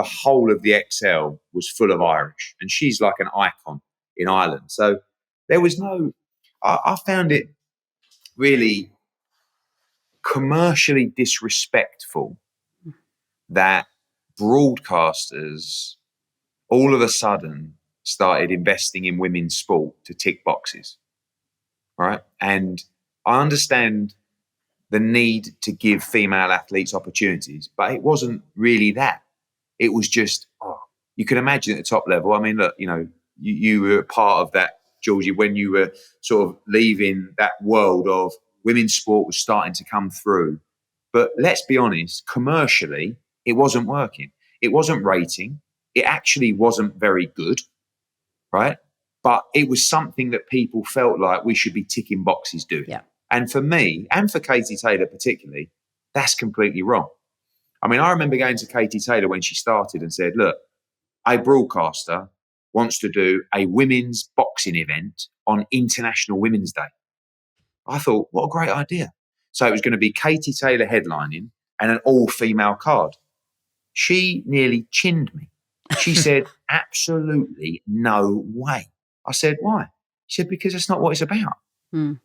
the whole of the Excel was full of Irish, and she's like an icon in Ireland. So there was I found it really commercially disrespectful that broadcasters all of a sudden started investing in women's sport to tick boxes, right? And I understand the need to give female athletes opportunities, but it wasn't really that. It was just, you can imagine at the top level. I mean, look, you were part of that, Georgie, when you were sort of leaving that world of women's sport was starting to come through. But let's be honest, commercially, it wasn't working. It wasn't rating. It actually wasn't very good, right? But it was something that people felt like we should be ticking boxes doing. Yeah. And for me, and for Katie Taylor particularly, that's completely wrong. I mean, I remember going to Katie Taylor when she started and said, look, a broadcaster wants to do a women's boxing event on International Women's Day. I thought, what a great idea. So it was going to be Katie Taylor headlining and an all-female card. She nearly chinned me. She said, absolutely no way. I said, why? She said, because that's not what it's about.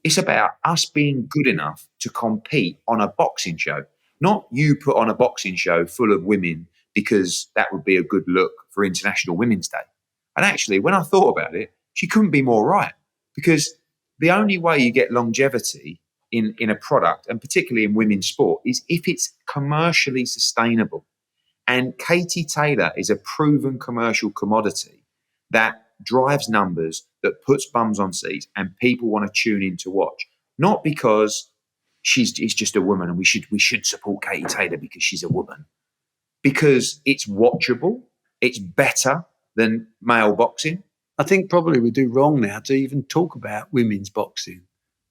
It's about us being good enough to compete on a boxing show, not you put on a boxing show full of women because that would be a good look for International Women's Day. And actually, when I thought about it, she couldn't be more right, because the only way you get longevity in a product, and particularly in women's sport, is if it's commercially sustainable. And Katie Taylor is a proven commercial commodity that drives numbers, that puts bums on seats, and people want to tune in to watch. Not because she's just a woman and we should support Katie Taylor because she's a woman. Because it's watchable, it's better than male boxing. I think probably we do wrong now to even talk about women's boxing.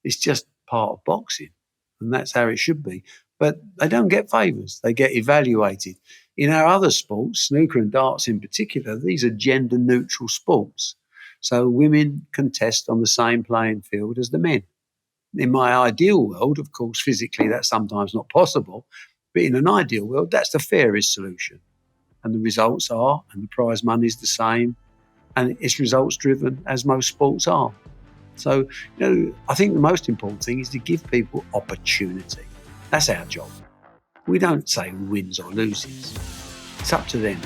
It's just part of boxing, and that's how it should be. But they don't get favours. They get evaluated. In our other sports, snooker and darts in particular, these are gender-neutral sports. So women contest on the same playing field as the men. In my ideal world, of course, physically that's sometimes not possible, but in an ideal world, that's the fairest solution. And the results are, and the prize money is the same, and it's results-driven as most sports are. So, I think the most important thing is to give people opportunity. That's our job. We don't say who wins or loses. It's up to them.